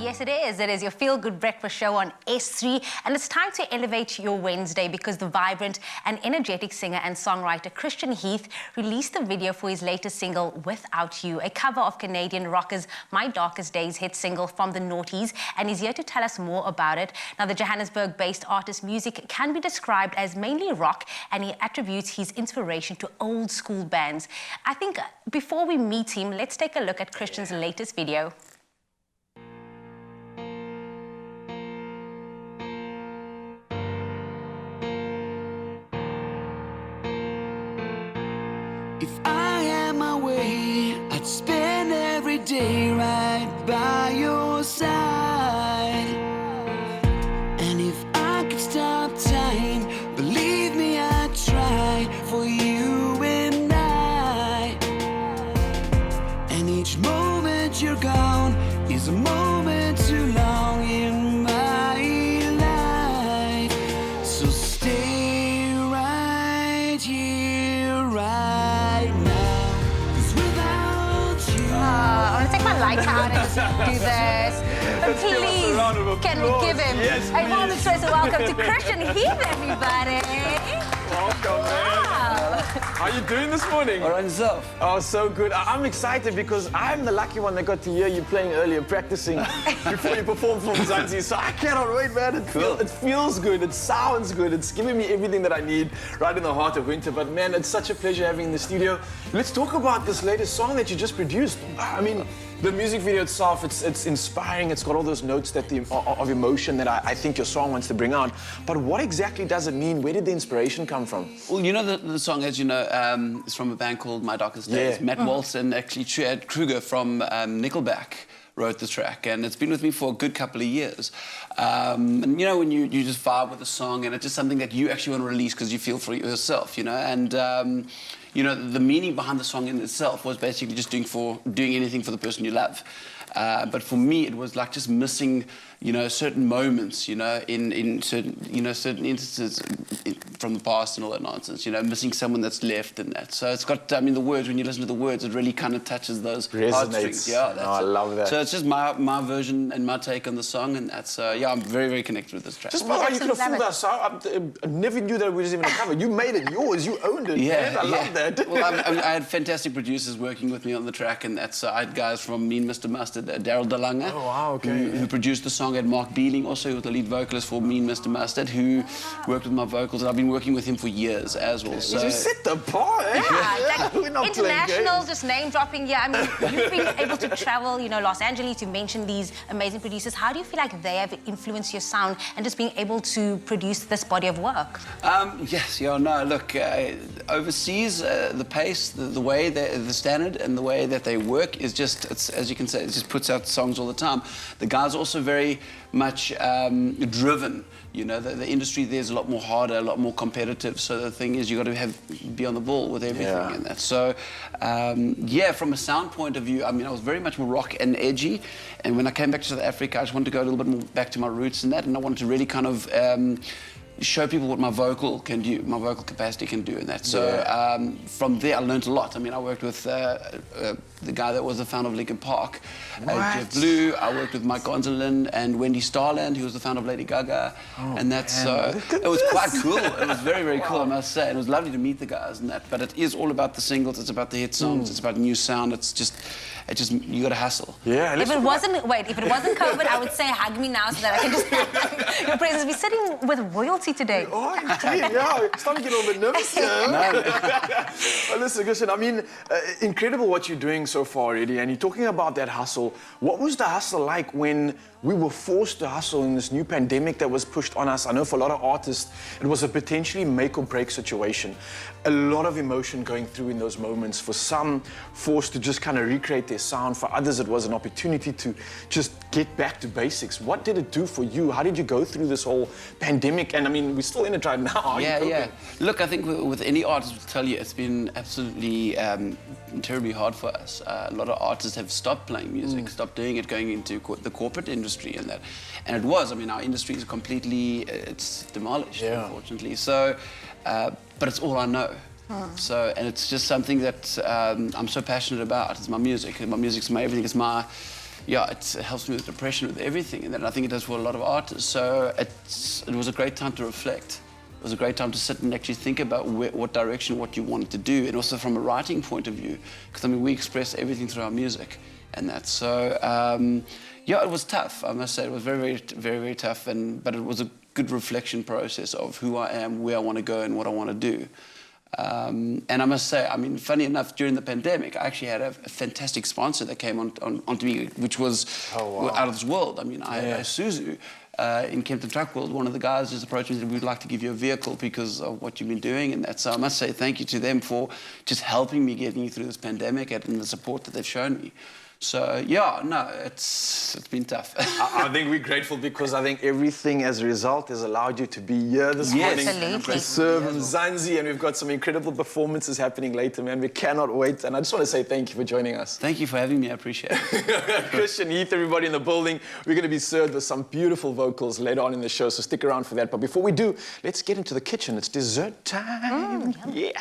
yes, it is. It is your feel-good breakfast show on S3, and it's time to elevate your Wednesday because the vibrant and energetic singer and songwriter Christian Heath released a video for his latest single, Without You, a cover of Canadian rockers' My Darkest Days hit single from the Noughties, and he's here to tell us more about it. Now, the Johannesburg-based artist's music can be described as mainly rock, and he attributes his inspiration to old-school bands. I think before we meet him, let's take a look at Christian's latest video. If I had my way, I'd spend every day right by your side. And if I could stop time, believe me, I'd try for you and I. And each moment you're gone is a moment too long in my life. So stay right here, right now. 'Cause without you, I want to take my lights out and do this. But please, can we give him a warm Expresso welcome to Christian Heath, everybody? Welcome, man. How are you doing this morning? all right, yourself. Oh, so good. I'm excited because I'm the lucky one that got to hear you playing earlier, practicing before you performed for Mzansi. So I cannot wait, man. It feels good. It sounds good. It's giving me everything that I need right in the heart of winter. But man, it's such a pleasure having you in the studio. Let's talk about this latest song that you just produced. I mean, the music video itself, it's inspiring. It's got all those notes of emotion that I think your song wants to bring out. But what exactly does it mean? Where did the inspiration come from? Well, you know, the song, as you know, is from a band called My Darkest Days. Yeah. Matt Waltz and actually Chad Kruger from Nickelback wrote the track, and it's been with me for a good couple of years. And you know, when you just vibe with a song, and it's just something that you actually want to release because you feel for yourself, you know. And you know, the meaning behind the song in itself was basically just doing anything for the person you love. But for me, it was like just missing, you know, certain moments, you know, in certain instances from the past and all that nonsense, you know, missing someone that's left and that. So it's got, I mean, the words, when you listen to the words, it really kind of touches those heartstrings. Yeah, that's I love that. So it's just my version and my take on the song, and that's, yeah, I'm very, very connected with this track. Just by how you could have fooled us. I never knew that it was even a cover. You made it yours. You owned it. Yeah, man. I love that. Well, I had fantastic producers working with me on the track, and that's, I had guys from Mean Mr. Mustard, Daryl DeLange, Oh, wow, okay. who produced the song, and Mark Beeling, also who was the lead vocalist for Mean Mr. Mustard, who worked with my vocals, and I've been working with him for years as well. So You set the bar, eh? Yeah, We're not like playing international, games. just name dropping. Yeah, I mean, you've been able to travel, you know, Los Angeles, to mention these amazing producers. How do you feel like they have influenced your sound and just being able to produce this body of work? Yes, yeah, no, look, overseas, the pace, the way, the standard and the way that they work is just, it's, as you can say, it just puts out songs all the time. The guys are also very much driven. You know, the industry there's a lot more harder, a lot more competitive. So the thing is, you got to be on the ball with everything in that. So, yeah, from a sound point of view, I mean, I was very much more rock and edgy. And when I came back to South Africa, I just wanted to go a little bit more back to my roots and that. And I wanted to really kind of show people what my vocal can do, my vocal capacity can do, and that. So from there, I learned a lot. I mean, I worked with the guy that was the founder of Linkin Park, Jeff Blue. I worked with Mike Gonzalez and Wendy Starland, who was the founder of Lady Gaga, and that's so. It was quite cool. It was very, very cool, I must say. And it was lovely to meet the guys and that. But it is all about the singles. It's about the hit songs. It's about new sound. It's just you got to hustle. Yeah. If it wasn't COVID, I would say hug me now so that I can just have your presence. We're sitting with royalty today. Oh, yeah, it's starting to get a little bit nervous here. Well, listen, Christian, I mean, incredible what you're doing so far already, and you're talking about that hustle. What was the hustle like when we were forced to hustle in this new pandemic that was pushed on us? I know for a lot of artists, it was a potentially make or break situation. A lot of emotion going through in those moments. For some, forced to just kind of recreate their sound. For others, it was an opportunity to just get back to basics. What did it do for you? How did you go through this whole pandemic? And I mean, we're still in it right now. Yeah. Look, I think with any artist will tell you, it's been absolutely terribly hard for us. A lot of artists have stopped playing music, stopped doing it, going into the corporate industry and that. And it was, I mean, our industry is completely, it's demolished, unfortunately. So, but it's all I know. So, and it's just something that I'm so passionate about. It's my music. My music's my everything. It's my yeah, it helps me with depression, with everything, and then I think it does for a lot of artists. So it was a great time to reflect. It was a great time to sit and actually think about what direction, what you wanted to do, and also from a writing point of view, because I mean we express everything through our music, and that's so. Yeah, it was tough. I must say it was very tough, but it was a good reflection process of who I am, where I want to go, and what I want to do. And I must say, I mean, funny enough, during the pandemic, I actually had a fantastic sponsor that came onto me, which was out of this world. I mean, Suzu. In Kempton Truck World, one of the guys just approached me and said, we'd like to give you a vehicle because of what you've been doing, and that. So I must say thank you to them for just helping me getting through this pandemic and the support that they've shown me. So, yeah, no, it's been tough. I think we're grateful because I think everything as a result has allowed you to be here this morning. Absolutely. To serve Mzansi, and we've got some incredible performances happening later, man. We cannot wait. And I just want to say thank you for joining us. Thank you for having me. I appreciate it. Christian Heath, everybody in the building. We're going to be served with some beautiful vocals later on in the show, so stick around for that. But before we do, let's get into the kitchen. It's dessert time. Yeah.